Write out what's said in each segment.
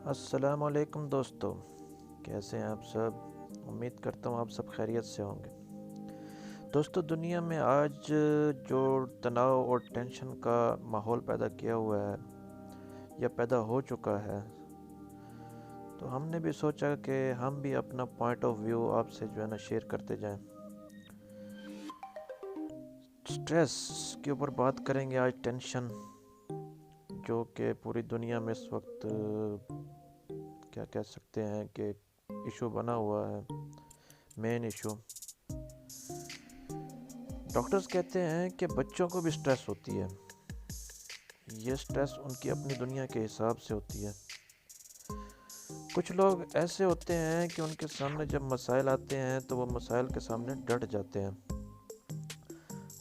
السلام علیکم دوستو، کیسے ہیں آپ سب؟ امید کرتا ہوں آپ سب خیریت سے ہوں گے۔ دوستو، دنیا میں آج جو تناؤ اور ٹینشن کا ماحول پیدا کیا ہوا ہے یا پیدا ہو چکا ہے، تو ہم نے بھی سوچا کہ ہم بھی اپنا پوائنٹ آف ویو آپ سے جو ہے نا شیئر کرتے جائیں۔ سٹریس کے اوپر بات کریں گے آج۔ ٹینشن جو کہ پوری دنیا میں اس وقت کیا کہہ سکتے ہیں کہ ایشو بنا ہوا ہے، مین ایشو۔ ڈاکٹرز کہتے ہیں کہ بچوں کو بھی سٹریس ہوتی ہے۔ یہ سٹریس ان کی اپنی دنیا کے حساب سے ہوتی ہے۔ کچھ لوگ ایسے ہوتے ہیں کہ ان کے سامنے جب مسائل آتے ہیں تو وہ مسائل کے سامنے ڈٹ جاتے ہیں،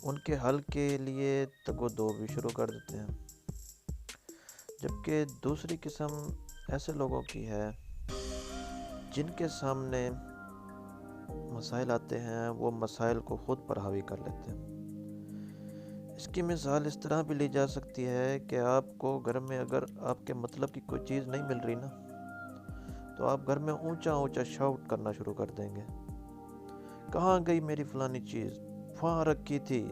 ان کے حل کے لیے تگ و دو بھی شروع کر دیتے ہیں۔ جبکہ دوسری قسم ایسے لوگوں کی ہے جن کے سامنے مسائل آتے ہیں، وہ مسائل کو خود پر حاوی کر لیتے ہیں۔ اس کی مثال اس طرح بھی لی جا سکتی ہے کہ آپ کو گھر میں اگر آپ کے مطلب کی کوئی چیز نہیں مل رہی نا، تو آپ گھر میں اونچا اونچا شاؤٹ کرنا شروع کر دیں گے، کہاں گئی میری فلانی چیز؟ وہاں رکھی تھی،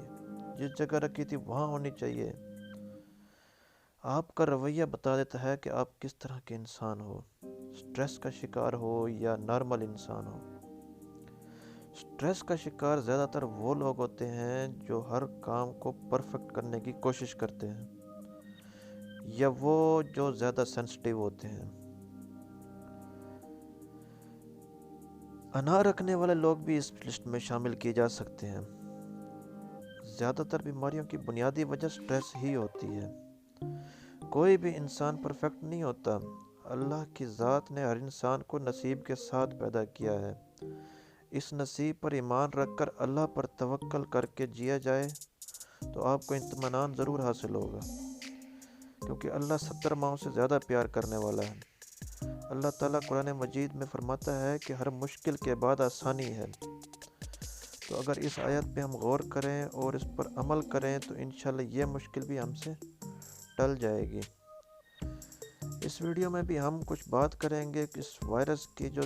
جس جگہ رکھی تھی وہاں ہونی چاہیے۔ آپ کا رویہ بتا دیتا ہے کہ آپ کس طرح کے انسان ہو، سٹریس کا شکار ہو یا نارمل انسان ہو۔ سٹریس کا شکار زیادہ تر وہ لوگ ہوتے ہیں جو ہر کام کو پرفیکٹ کرنے کی کوشش کرتے ہیں، یا وہ جو زیادہ سینسٹیو ہوتے ہیں۔ انا رکھنے والے لوگ بھی اس لسٹ میں شامل کیے جا سکتے ہیں۔ زیادہ تر بیماریوں کی بنیادی وجہ سٹریس ہی ہوتی ہے۔ کوئی بھی انسان پرفیکٹ نہیں ہوتا۔ اللہ کی ذات نے ہر انسان کو نصیب کے ساتھ پیدا کیا ہے۔ اس نصیب پر ایمان رکھ کر اللہ پر توکل کر کے جیا جائے تو آپ کو اطمینان ضرور حاصل ہوگا، کیونکہ اللہ 70 ماؤں سے زیادہ پیار کرنے والا ہے۔ اللہ تعالیٰ قرآن مجید میں فرماتا ہے کہ ہر مشکل کے بعد آسانی ہے۔ تو اگر اس آیت پہ ہم غور کریں اور اس پر عمل کریں تو انشاءاللہ یہ مشکل بھی ہم سے ٹل جائے گی۔ اس ویڈیو میں بھی ہم کچھ بات کریں گے کہ اس وائرس کی جو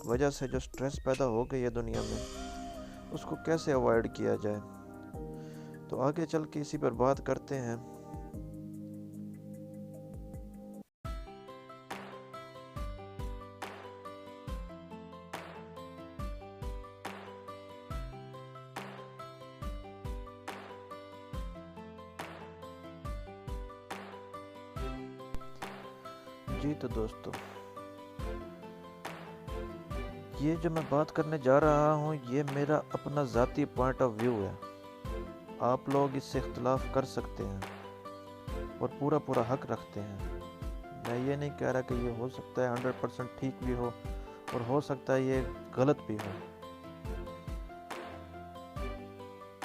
وجہ سے جو سٹریس پیدا ہو گئی ہے دنیا میں، اس کو کیسے اوائڈ کیا جائے۔ تو آگے چل کے اسی پر بات کرتے ہیں۔ جی تو دوستو، یہ جو میں بات کرنے جا رہا ہوں یہ میرا اپنا ذاتی پوائنٹ آف ویو ہے۔ آپ لوگ اس سے اختلاف کر سکتے ہیں اور پورا حق رکھتے ہیں۔ میں یہ نہیں کہہ رہا کہ یہ ہو سکتا ہے 100% ٹھیک بھی ہو اور ہو سکتا ہے یہ غلط بھی ہو۔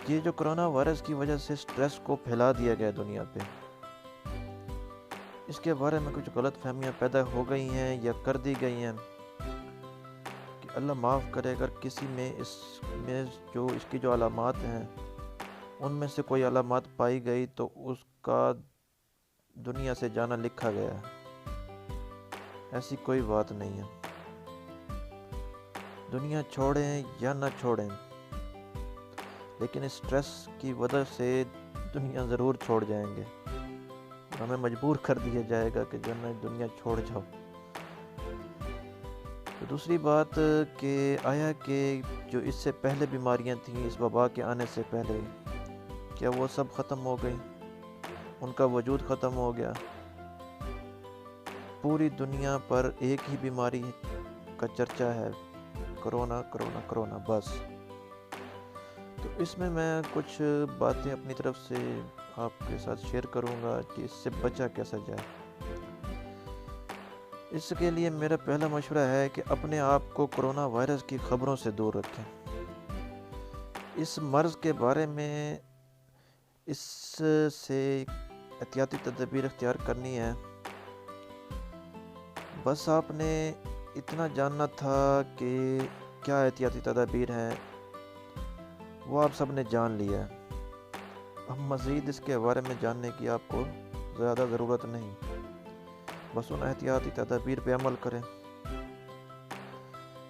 یہ جو کرونا وائرس کی وجہ سے سٹریس کو پھیلا دیا گیا دنیا پہ، اس کے بارے میں کچھ غلط فہمیاں پیدا ہو گئی ہیں یا کر دی گئی ہیں کہ اللہ معاف کرے اگر کسی میں اس کی جو علامات ہیں ان میں سے کوئی علامات پائی گئی تو اس کا دنیا سے جانا لکھا گیا ہے۔ ایسی کوئی بات نہیں ہے۔ دنیا چھوڑیں یا نہ چھوڑیں، لیکن اس سٹریس کی وجہ سے دنیا ضرور چھوڑ جائیں گے، ہمیں مجبور کر دیا جائے گا کہ جو ہے دنیا چھوڑ جاؤ۔ تو دوسری بات کہ آیا کہ جو اس سے پہلے بیماریاں تھیں، اس وبا کے آنے سے پہلے، کیا وہ سب ختم ہو گئی؟ ان کا وجود ختم ہو گیا؟ پوری دنیا پر ایک ہی بیماری کا چرچا ہے، کرونا کرونا کرونا، بس۔ تو اس میں کچھ باتیں اپنی طرف سے آپ کے ساتھ شیئر کروں گا کہ اس سے بچا کیسا جائے۔ اس کے لیے میرا پہلا مشورہ ہے کہ اپنے آپ کو کرونا وائرس کی خبروں سے دور رکھیں۔ اس مرض کے بارے میں اس سے احتیاطی تدابیر اختیار کرنی ہے۔ بس آپ نے اتنا جاننا تھا کہ کیا احتیاطی تدابیر ہیں، وہ آپ سب نے جان لیا ہے۔ اب مزید اس کے بارے میں جاننے کی آپ کو زیادہ ضرورت نہیں۔ بس ان احتیاطی تدابیر پہ عمل کریں۔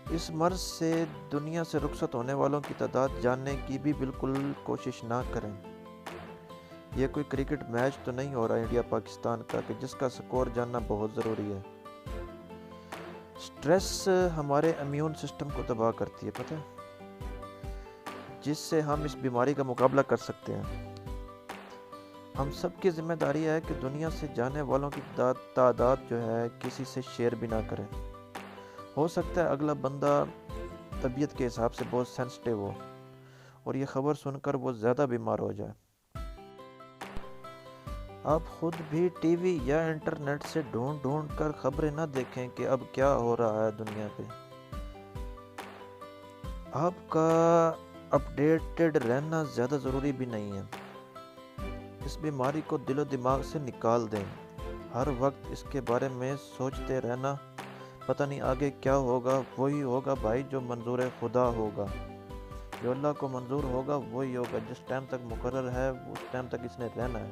اس مرض سے دنیا سے رخصت ہونے والوں کی تعداد جاننے کی بھی بالکل کوشش نہ کریں۔ یہ کوئی کرکٹ میچ تو نہیں ہو رہا انڈیا پاکستان کا کہ جس کا سکور جاننا بہت ضروری ہے۔ سٹریس ہمارے امیون سسٹم کو تباہ کرتی ہے، پتہ ہے، جس سے ہم اس بیماری کا مقابلہ کر سکتے ہیں۔ ہم سب کی ذمہ داری ہے کہ دنیا سے جانے والوں کی تعداد جو ہے کسی سے شیئر بھی نہ کریں۔ ہو سکتا ہے اگلا بندہ طبیعت کے حساب سے بہت سینسٹیو ہو اور یہ خبر سن کر وہ زیادہ بیمار ہو جائے۔ آپ خود بھی ٹی وی یا انٹرنیٹ سے ڈھونڈ کر خبریں نہ دیکھیں کہ اب کیا ہو رہا ہے دنیا پہ۔ آپ کا اپڈیٹڈ رہنا زیادہ ضروری بھی نہیں ہے۔ اس بیماری کو دل و دماغ سے نکال دیں۔ ہر وقت اس کے بارے میں سوچتے رہنا پتہ نہیں آگے کیا ہوگا، وہی ہوگا بھائی جو منظور خدا ہوگا، جو اللہ کو منظور ہوگا وہی ہوگا، جس ٹائم تک مقرر ہے اس ٹائم تک اس نے رہنا ہے۔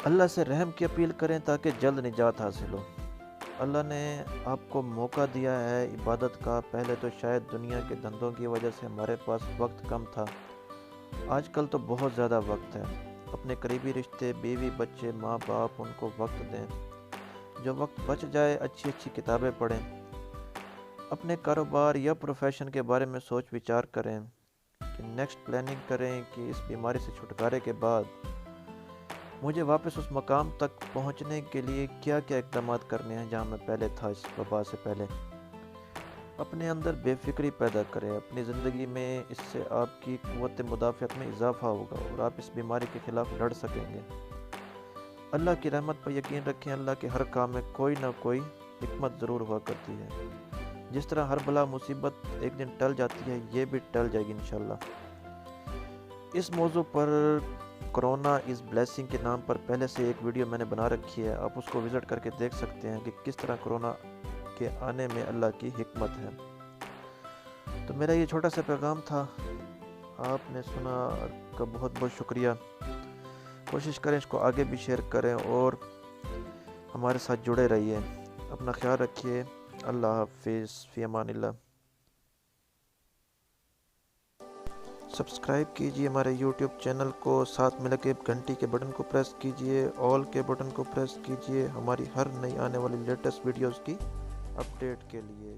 اللہ سے رحم کی اپیل کریں تاکہ جلد نجات حاصل ہو۔ اللہ نے آپ کو موقع دیا ہے عبادت کا۔ پہلے تو شاید دنیا کے دھندوں کی وجہ سے ہمارے پاس وقت کم تھا، آج کل تو بہت زیادہ وقت ہے۔ اپنے قریبی رشتے، بیوی، بچے، ماں باپ، ان کو وقت دیں۔ جو وقت بچ جائے اچھی کتابیں پڑھیں۔ اپنے کاروبار یا پروفیشن کے بارے میں سوچ وچار کریں کہ نیکسٹ پلاننگ کریں کہ اس بیماری سے چھٹکارے کے بعد مجھے واپس اس مقام تک پہنچنے کے لیے کیا اقدامات کرنے ہیں جہاں میں پہلے تھا اس وبا سے پہلے۔ اپنے اندر بے فکری پیدا کریں۔ اپنی زندگی میں اس سے آپ کی قوت مدافعت میں اضافہ ہوگا اور آپ اس بیماری کے خلاف لڑ سکیں گے۔ اللہ کی رحمت پر یقین رکھیں۔ اللہ کے ہر کام میں کوئی نہ کوئی حکمت ضرور ہوا کرتی ہے۔ جس طرح ہر بلا مصیبت ایک دن ٹل جاتی ہے، یہ بھی ٹل جائے گی انشاءاللہ۔ اس موضوع پر کرونا از بلیسنگ کے نام پر پہلے سے ایک ویڈیو میں نے بنا رکھی ہے، آپ اس کو وزٹ کر کے دیکھ سکتے ہیں کہ کس طرح کرونا کے آنے میں اللہ کی حکمت ہے۔ تو میرا یہ چھوٹا سا پیغام تھا، آپ نے سنا کا بہت بہت شکریہ۔ کوشش کریں اس کو آگے بھی شیئر کریں اور ہمارے ساتھ جڑے رہیے۔ اپنا خیال رکھیے۔ اللہ حافظ، فی امان اللہ۔ سبسکرائب کیجئے ہمارے یوٹیوب چینل کو، ساتھ میں لگے گھنٹی کے بٹن کو پریس کیجئے، آل کے بٹن کو پریس کیجئے ہماری ہر نئی آنے والی لیٹسٹ ویڈیوز کی اپڈیٹ کے لیے۔